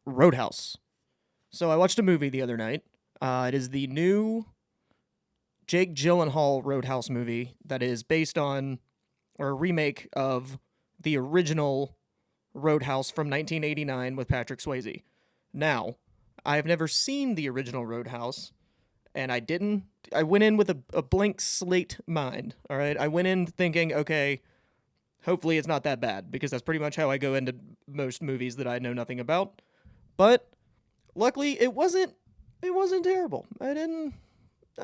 Roadhouse. So I watched a movie the other night. It is the new Jake Gyllenhaal Roadhouse movie that is based on, or a remake of, the original Roadhouse from 1989 with Patrick Swayze. Now, I have never seen the original Roadhouse, and I didn't. I went in with a blank slate mind, all right? I went in thinking, okay, hopefully it's not that bad, because that's pretty much how I go into most movies that I know nothing about. But luckily, it wasn't terrible. I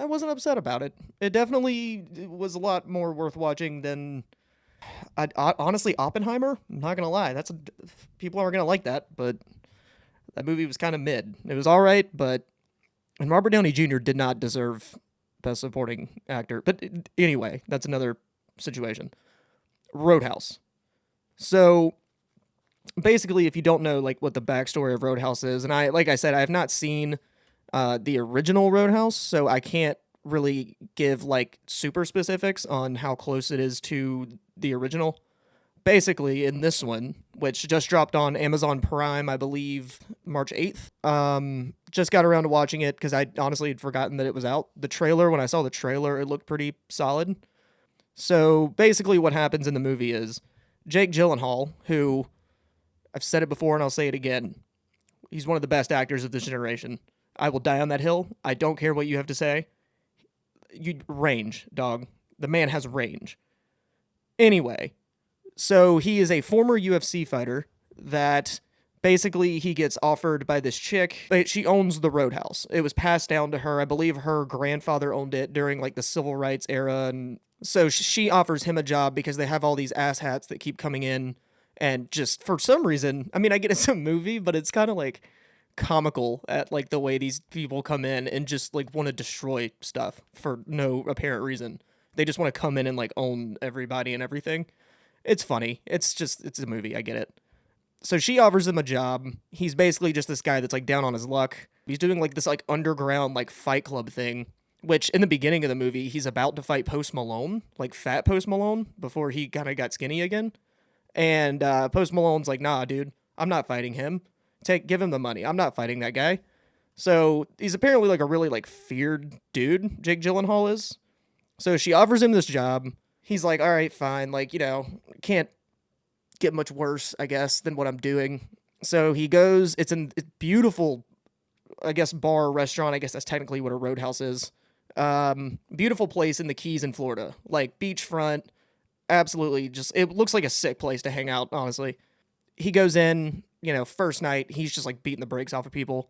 wasn't upset about it. It definitely was a lot more worth watching than honestly Oppenheimer. I'm not gonna lie, people aren't gonna like that, but that movie was kind of mid. It was all right, but and Robert Downey Jr. did not deserve Best Supporting Actor. But anyway, that's another situation. Roadhouse. So basically, if you don't know like what the backstory of Roadhouse is, and like I said, I have not seen the original Roadhouse, so I can't really give like super specifics on how close it is to the original. Basically, in this one, which just dropped on Amazon Prime, I believe March 8th, just got around to watching it because I honestly had forgotten that it was out. The trailer, when I saw the trailer, it looked pretty solid. So basically, what happens in the movie is Jake Gyllenhaal, who I've said it before and I'll say it again, he's one of the best actors of this generation. I will die on that hill. I don't care what you have to say. You range, dog. The man has range. Anyway, so he is a former UFC fighter that basically he gets offered by this chick. She owns the Roadhouse. It was passed down to her. I believe her grandfather owned it during like the civil rights era, and so she offers him a job because they have all these asshats that keep coming in, and just for some reason, I mean, I get it's a movie, but it's kind of like comical at like the way these people come in and just like want to destroy stuff for no apparent reason. They just want to come in and like own everybody and everything. It's funny. It's a movie. I get it. So she offers him a job. He's basically just this guy that's like down on his luck. He's doing like this like underground like fight club thing, which in the beginning of the movie he's about to fight Post Malone, like fat Post Malone, before he kind of got skinny again. And Post Malone's like, nah, dude, I'm not fighting him. Give him the money. I'm not fighting that guy. So he's apparently like a really like feared dude, Jake Gyllenhaal is. So she offers him this job. He's like, all right, fine. Like, can't get much worse, I guess, than what I'm doing. So he goes, it's a beautiful, I guess, bar, restaurant. I guess that's technically what a Roadhouse is. Beautiful place in the Keys in Florida. Like beachfront. Absolutely. It looks like a sick place to hang out, honestly. He goes in, first night, he's just like beating the brakes off of people,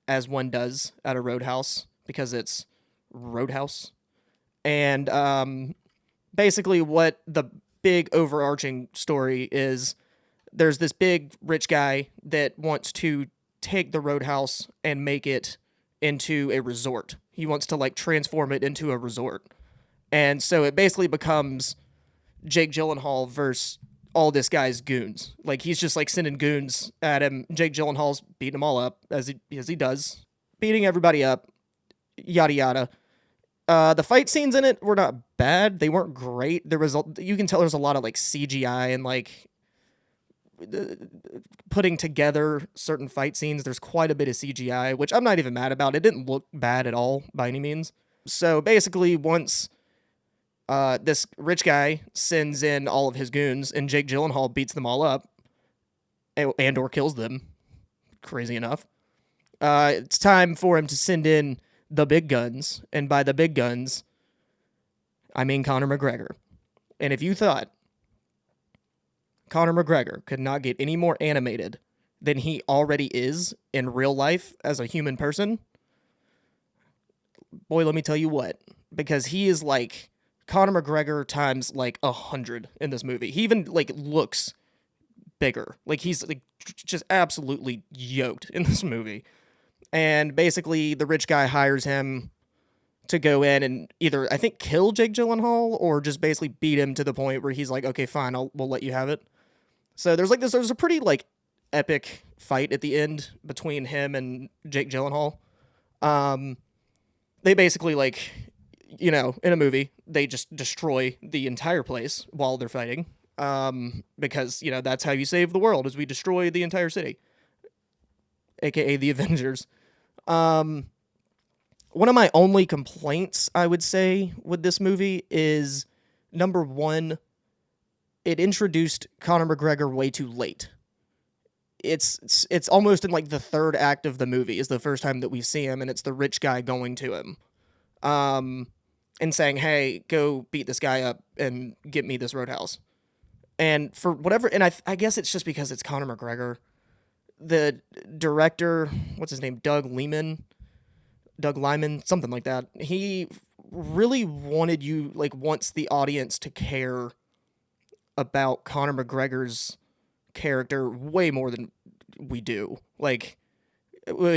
as one does at a Roadhouse, because it's Roadhouse. And basically what the big overarching story is, there's this big rich guy that wants to take the Roadhouse and make it into a resort. He wants to like transform it into a resort. And so it basically becomes Jake Gyllenhaal versus all this guy's goons. Like he's just like sending goons at him. Jake Gyllenhaal's beating them all up as he does, beating everybody up, yada yada. The fight scenes in it were not bad. They weren't great. You can tell there's a lot of like CGI and like putting together certain fight scenes. There's quite a bit of CGI, which I'm not even mad about. It didn't look bad at all by any means. So basically, once this rich guy sends in all of his goons and Jake Gyllenhaal beats them all up and or kills them, crazy enough, it's time for him to send in the big guns. And by the big guns, I mean Conor McGregor. And if you thought Conor McGregor could not get any more animated than he already is in real life as a human person, boy, let me tell you what. Because he is like Conor McGregor times like 100 in this movie. He even like looks bigger. Like he's like just absolutely yoked in this movie. And basically the rich guy hires him to go in and either, I think, kill Jake Gyllenhaal or just basically beat him to the point where he's like, okay, fine, we'll let you have it. So there's a pretty like epic fight at the end between him and Jake Gyllenhaal. They basically like, in a movie, they just destroy the entire place while they're fighting. Because, that's how you save the world, is we destroy the entire city. aka the Avengers. Um, One of my only complaints, I would say, with this movie is number one, it introduced Conor McGregor way too late. It's almost in like the third act of the movie is the first time that we see him, and it's the rich guy going to him, um, and saying, "Hey, go beat this guy up and get me this roadhouse." And for whatever, and I guess it's just because it's Conor McGregor. The director, what's his name, Doug Lyman, something like that. He really wants the audience to care about Conor McGregor's character way more than we do. Like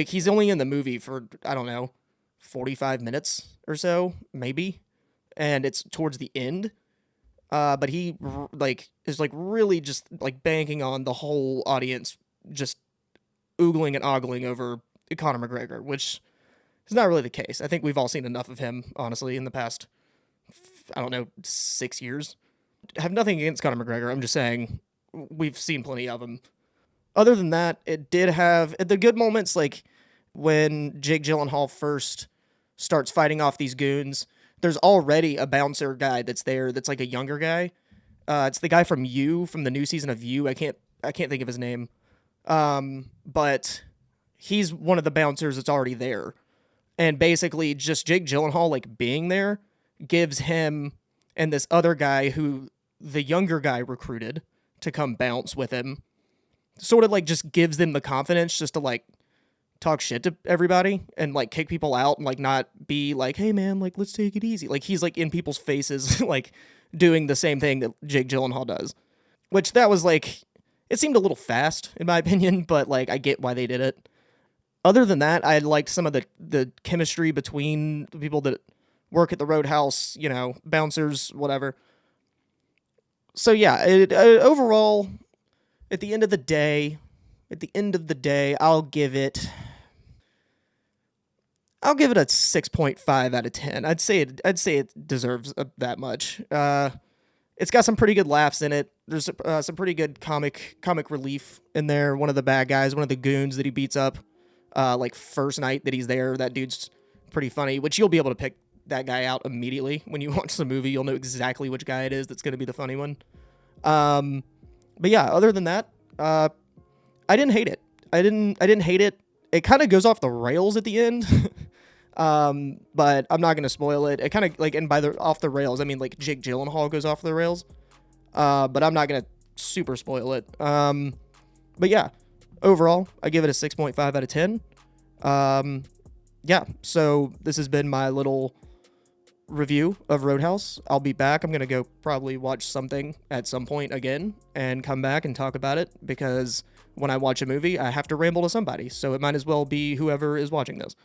he's only in the movie for, I don't know, 45 minutes or so, maybe. And it's towards the end. But he is like really just like banking on the whole audience just oogling and ogling over Conor McGregor, which is not really the case. I think we've all seen enough of him, honestly, in the past, I don't know, 6 years. I have nothing against Conor McGregor. I'm just saying we've seen plenty of him. Other than that, it did have the good moments, like when Jake Gyllenhaal first starts fighting off these goons. There's already a bouncer guy that's there that's like a younger guy. It's the guy from You, from the new season of You. I can't think of his name. But he's one of the bouncers that's already there. And basically just Jake Gyllenhaal like being there gives him and this other guy who the younger guy recruited to come bounce with him, sort of like just gives them the confidence just to like talk shit to everybody and like kick people out and like not be like, hey man, like let's take it easy. Like he's like in people's faces, like doing the same thing that Jake Gyllenhaal does, which that was like, it seemed a little fast in my opinion, but like I get why they did it. Other than that, I liked some of the chemistry between the people that work at the Roadhouse, you know, bouncers, whatever. So yeah, overall, at the end of the day, I'll give it a 6.5 out of 10. I'd say it deserves that much. It's got some pretty good laughs in it. There's some pretty good comic relief in there. One of the bad guys, one of the goons that he beats up, like first night that he's there, that dude's pretty funny, which you'll be able to pick that guy out immediately when you watch the movie. You'll know exactly which guy it is that's going to be the funny one. But yeah, other than that, I didn't hate it. I didn't hate it. It kind of goes off the rails at the end. But I'm not going to spoil it. It kind of like, and by the off the rails, I mean like Jake Gyllenhaal goes off the rails. But I'm not going to super spoil it. But yeah, overall, I give it a 6.5 out of 10. Yeah, so this has been my little review of Roadhouse. I'll be back. I'm going to go probably watch something at some point again and come back and talk about it, because when I watch a movie, I have to ramble to somebody. So it might as well be whoever is watching this.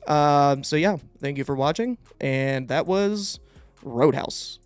So yeah, thank you for watching. And that was Roadhouse.